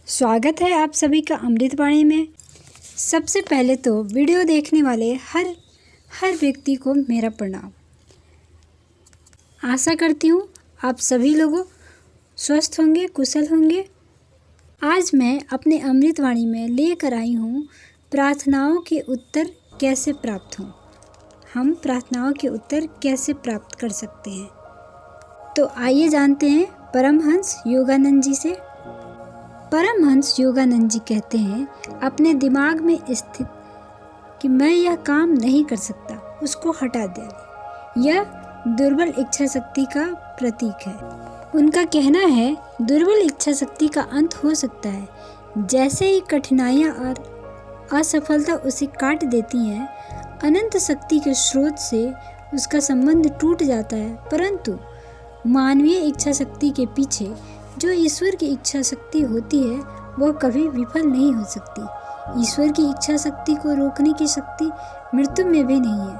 स्वागत है आप सभी का अमृतवाणी में। सबसे पहले तो वीडियो देखने वाले हर व्यक्ति को मेरा प्रणाम। आशा करती हूँ आप सभी लोग स्वस्थ होंगे, कुशल होंगे। आज मैं अपने अमृतवाणी में लेकर आई हूँ प्रार्थनाओं के उत्तर कैसे प्राप्त हों। हम प्रार्थनाओं के उत्तर कैसे प्राप्त कर सकते हैं, तो आइए जानते हैं परमहंस योगानंद जी से। परमहंस योगानंद जी कहते हैं, अपने दिमाग में स्थित कि मैं यह काम नहीं कर सकता, उसको हटा दें। यह दुर्बल इच्छा शक्ति का प्रतीक है। उनका कहना है, दुर्बल इच्छा शक्ति का अंत हो सकता है। जैसे ही कठिनाइयाँ और असफलता उसे काट देती हैं, अनंत शक्ति के स्रोत से उसका संबंध टूट जाता है। परंतु मानवीय इच्छा शक्ति के पीछे जो ईश्वर की इच्छा शक्ति होती है, वह कभी विफल नहीं हो सकती। ईश्वर की इच्छा शक्ति को रोकने की शक्ति मृत्यु में भी नहीं है।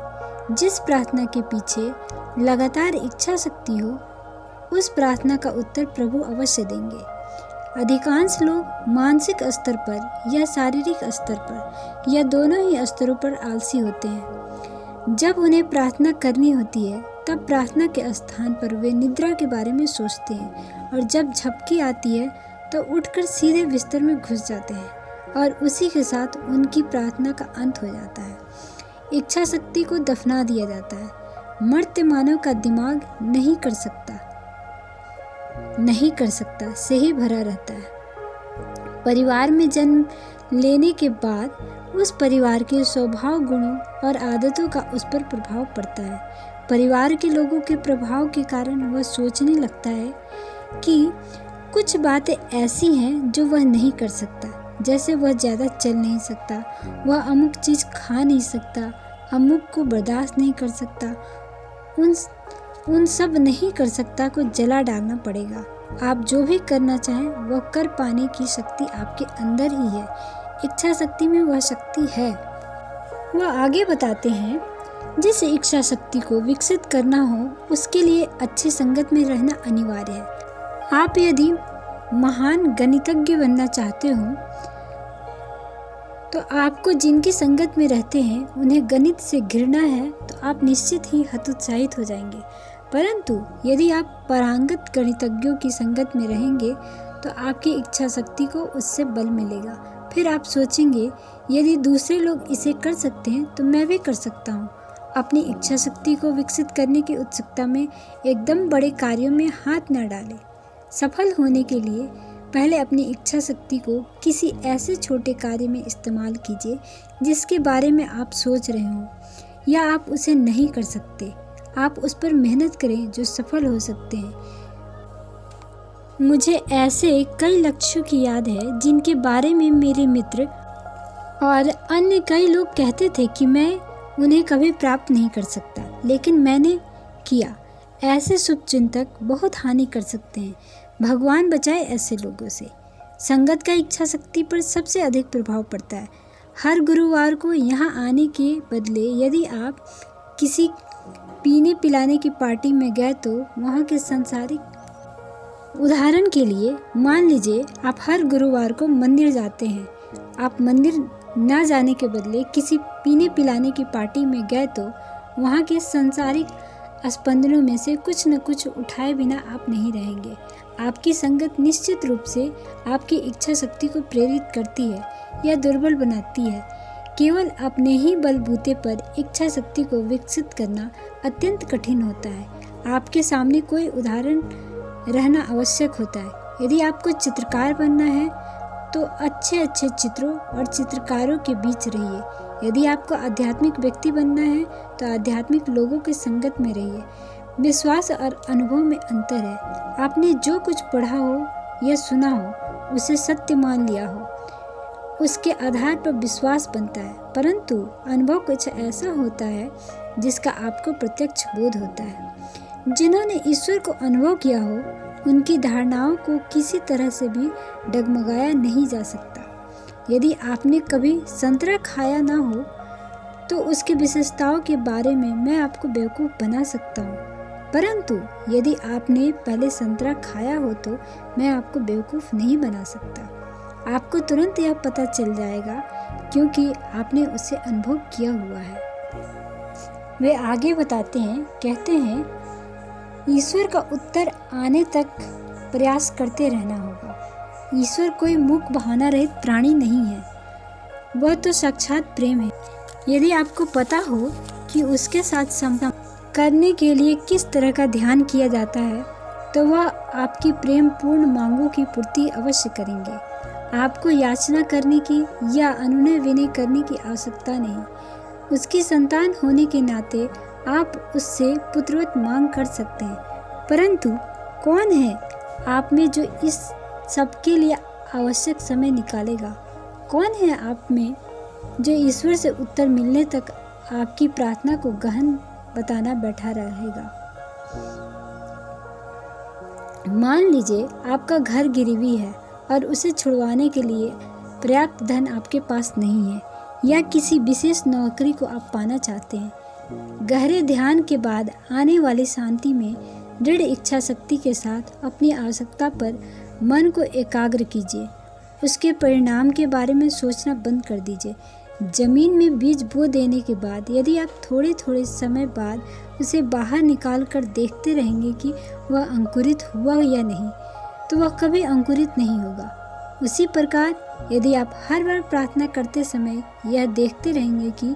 जिस प्रार्थना के पीछे लगातार इच्छा शक्ति हो, उस प्रार्थना का उत्तर प्रभु अवश्य देंगे। अधिकांश लोग मानसिक स्तर पर या शारीरिक स्तर पर या दोनों ही स्तरों पर आलसी होते हैं। जब उन्हें प्रार्थना करनी होती है, तब प्रार्थना के स्थान पर वे निद्रा के बारे में सोचते हैं, और जब झपकी आती है तो उठकर सीधे बिस्तर में घुस जाते हैं, और उसी के साथ उनकी प्रार्थना का अंत हो जाता है। इच्छा शक्ति को दफना दिया जाता है। मर्त्य मानव का दिमाग नहीं कर सकता से ही भरा रहता है। परिवार में जन्म लेने के बाद उस परिवार के स्वभाव, गुणों और आदतों का उस पर प्रभाव पड़ता है। परिवार के लोगों के प्रभाव के कारण वह सोचने लगता है कि कुछ बातें ऐसी हैं जो वह नहीं कर सकता। जैसे वह ज़्यादा चल नहीं सकता, वह अमुक चीज़ खा नहीं सकता, अमुक को बर्दाश्त नहीं कर सकता। उन सब नहीं कर सकता को जला डालना पड़ेगा। आप जो भी करना चाहें वह कर पाने की शक्ति आपके अंदर ही है। इच्छा शक्ति में वह शक्ति है। वह आगे बताते हैं, जिस इच्छा शक्ति को विकसित करना हो, उसके लिए अच्छी संगत में रहना अनिवार्य है। आप यदि महान गणितज्ञ बनना चाहते हो, तो आपको जिनकी संगत में रहते हैं उन्हें गणित से घृणा है, तो आप निश्चित ही हतोत्साहित हो जाएंगे। परंतु यदि आप पारंगत गणितज्ञों की संगत में रहेंगे, तो आपकी इच्छा शक्ति को उससे बल मिलेगा। फिर आप सोचेंगे, यदि दूसरे लोग इसे कर सकते हैं तो मैं भी कर सकता हूँ। अपनी इच्छा शक्ति को विकसित करने की उत्सुकता में एकदम बड़े कार्यों में हाथ न डालें। सफल होने के लिए पहले अपनी इच्छा शक्ति को किसी ऐसे छोटे कार्य में इस्तेमाल कीजिए जिसके बारे में आप सोच रहे हो या आप उसे नहीं कर सकते। आप उस पर मेहनत करें जो सफल हो सकते हैं। मुझे ऐसे कई लक्ष्यों की याद है जिनके बारे में मेरे मित्र और अन्य कई लोग कहते थे कि मैं उन्हें कभी प्राप्त नहीं कर सकता, लेकिन मैंने किया। ऐसे शुभचिंतक बहुत हानि कर सकते हैं। भगवान बचाए ऐसे लोगों से। संगत का इच्छा शक्ति पर सबसे अधिक प्रभाव पड़ता है। हर गुरुवार को यहाँ आने के बदले यदि आप किसी पीने पिलाने की पार्टी में गए, तो वहाँ के सांसारिक उदाहरण के लिए मान लीजिए आप हर गुरुवार को मंदिर जाते हैं। आप मंदिर न जाने के बदले किसी पीने पिलाने की पार्टी में गए, तो वहाँ के सांसारिक स्पंदनों में से कुछ न कुछ उठाए बिना आप नहीं रहेंगे। आपकी संगत निश्चित रूप से आपकी इच्छा शक्ति को प्रेरित करती है या दुर्बल बनाती है। केवल अपने ही बलबूते पर इच्छा शक्ति को विकसित करना अत्यंत कठिन होता है। आपके सामने कोई उदाहरण रहना आवश्यक होता है। यदि आपको चित्रकार बनना है, तो अच्छे चित्रों और चित्रकारों के बीच रहिए। यदि आपको आध्यात्मिक व्यक्ति बनना है, तो आध्यात्मिक लोगों के संगत में रहिए। विश्वास और अनुभव में अंतर है। आपने जो कुछ पढ़ा हो या सुना हो, उसे सत्य मान लिया हो, उसके आधार पर विश्वास बनता है। परंतु अनुभव कुछ ऐसा होता है जिसका आपको प्रत्यक्ष बोध होता है। जिन्होंने ईश्वर को अनुभव किया हो, उनकी धारणाओं को किसी तरह से भी डगमगाया नहीं जा सकता। यदि आपने कभी संतरा खाया ना हो, तो उसकी विशेषताओं के बारे में मैं आपको बेवकूफ़ बना सकता हूँ। परंतु यदि आपने पहले संतरा खाया हो, तो मैं आपको बेवकूफ़ नहीं बना सकता। आपको तुरंत यह पता चल जाएगा क्योंकि आपने उसे अनुभव किया हुआ है। वे आगे बताते हैं, कहते हैं, ईश्वर का उत्तर आने तक प्रयास करते रहना होगा। ईश्वर कोई मुख बहाना रहित प्राणी नहीं है, वह तो साक्षात प्रेम है। यदि आपको पता हो कि उसके साथ समता करने के लिए किस तरह का ध्यान किया जाता है, तो वह आपकी प्रेम पूर्ण मांगों की पूर्ति अवश्य करेंगे। आपको याचना करने की या अनुनय विनय करने की आवश्यकता नहीं। उसकी संतान होने के नाते आप उससे पुत्रवत मांग कर सकते हैं, परंतु कौन है आप में जो इस सब के लिए आवश्यक समय निकालेगा? कौन है आप में जो ईश्वर से उत्तर मिलने तक आपकी प्रार्थना को गहन बताना बैठा रहेगा? मान लीजिए आपका घर गिरवी है और उसे छुड़वाने के लिए पर्याप्त धन आपके पास नहीं है, या किसी विशेष नौकरी को आप पाना चाहते हैं। गहरे ध्यान के बाद आने वाली शांति में दृढ़ इच्छा शक्ति के साथ अपनी आवश्यकता पर मन को एकाग्र कीजिए। उसके परिणाम के बारे में सोचना बंद कर दीजिए। जमीन में बीज बो देने के बाद यदि आप थोड़े थोड़े समय बाद उसे बाहर निकाल कर देखते रहेंगे कि वह अंकुरित हुआ या नहीं, तो वह कभी अंकुरित नहीं होगा। उसी प्रकार यदि आप हर बार प्रार्थना करते समय यह देखते रहेंगे कि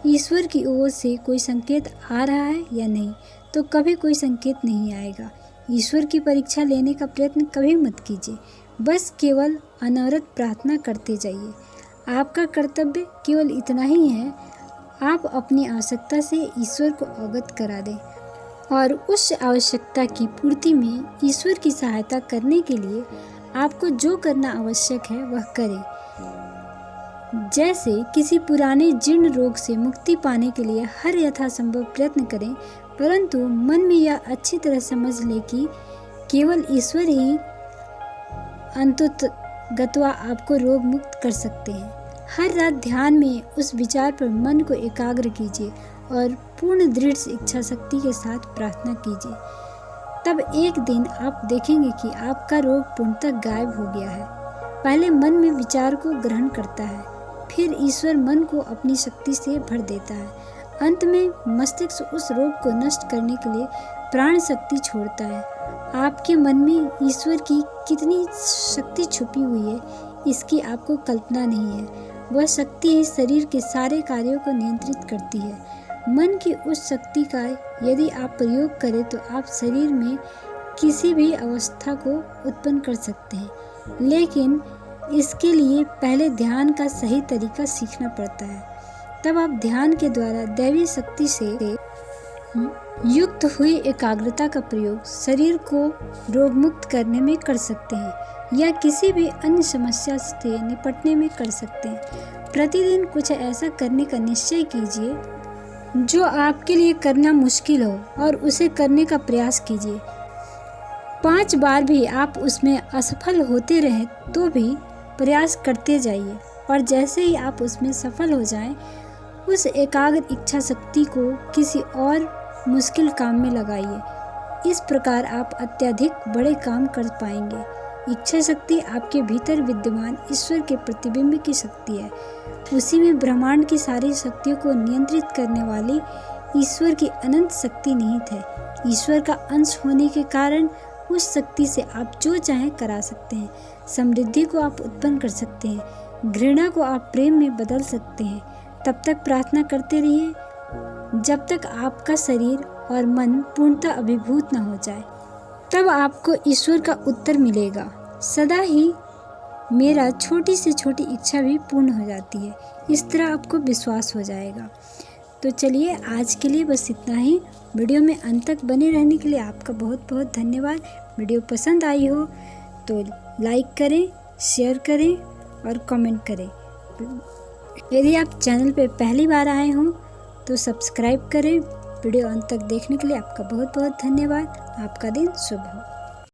ईश्वर की ओर से कोई संकेत आ रहा है या नहीं, तो कभी कोई संकेत नहीं आएगा। ईश्वर की परीक्षा लेने का प्रयत्न कभी मत कीजिए, बस केवल अनवरत प्रार्थना करते जाइए। आपका कर्तव्य केवल इतना ही है, आप अपनी आवश्यकता से ईश्वर को अवगत करा दें और उस आवश्यकता की पूर्ति में ईश्वर की सहायता करने के लिए आपको जो करना आवश्यक है वह करें। जैसे किसी पुराने जीर्ण रोग से मुक्ति पाने के लिए हर यथासंभव प्रयत्न करें, परंतु मन में यह अच्छी तरह समझ लें कि केवल ईश्वर ही अंततः आपको रोग मुक्त कर सकते हैं। हर रात ध्यान में उस विचार पर मन को एकाग्र कीजिए और पूर्ण दृढ़ इच्छा शक्ति के साथ प्रार्थना कीजिए। तब एक दिन आप देखेंगे कि आपका रोग पूर्णतः गायब हो गया है। पहले मन में विचार को ग्रहण करता है, फिर ईश्वर मन को अपनी शक्ति से भर देता है। अंत में मस्तिष्क उस रोग को नष्ट करने के लिए प्राण शक्ति छोड़ता है। आपके मन में ईश्वर की कितनी शक्ति छुपी हुई है, इसकी आपको कल्पना नहीं है। वह शक्ति ही शरीर के सारे कार्यों को नियंत्रित करती है। मन की उस शक्ति का यदि आप प्रयोग करें तो आप शरीर में किसी भी अवस्था को उत्पन्न कर सकते हैं, लेकिन इसके लिए पहले ध्यान का सही तरीका सीखना पड़ता है। तब आप ध्यान के द्वारा दैवी शक्ति से युक्त हुई एकाग्रता का प्रयोग शरीर को रोग मुक्त करने में कर सकते हैं या किसी भी अन्य समस्या से निपटने में कर सकते हैं। प्रतिदिन कुछ ऐसा करने का निश्चय कीजिए जो आपके लिए करना मुश्किल हो और उसे करने का प्रयास कीजिए। 5 बार भी आप उसमें असफल होते रहें तो भी प्रयास करते जाइए, और जैसे ही आप उसमें सफल हो जाएं, उस एकाग्र इच्छा शक्ति को किसी और मुश्किल काम में लगाइए। इस प्रकार आप अत्यधिक बड़े काम कर पाएंगे। इच्छा शक्ति आपके भीतर विद्यमान ईश्वर के प्रतिबिंब की शक्ति है। उसी में ब्रह्मांड की सारी शक्तियों को नियंत्रित करने वाली ईश्वर की अनंत शक्ति निहित है। ईश्वर का अंश होने के कारण उस शक्ति से आप जो चाहें करा सकते हैं। समृद्धि को आप उत्पन्न कर सकते हैं, घृणा को आप प्रेम में बदल सकते हैं। तब तक प्रार्थना करते रहिए जब तक आपका शरीर और मन पूर्णतः अभिभूत न हो जाए। तब आपको ईश्वर का उत्तर मिलेगा। सदा ही मेरा छोटी से छोटी इच्छा भी पूर्ण हो जाती है, इस तरह आपको विश्वास हो जाएगा। तो चलिए आज के लिए बस इतना ही। वीडियो में अंत तक बने रहने के लिए आपका बहुत बहुत धन्यवाद। वीडियो पसंद आई हो तो लाइक करें, शेयर करें और कमेंट करें। यदि आप चैनल पर पहली बार आए हों तो सब्सक्राइब करें। वीडियो अंत तक देखने के लिए आपका बहुत बहुत धन्यवाद। आपका दिन शुभ हो।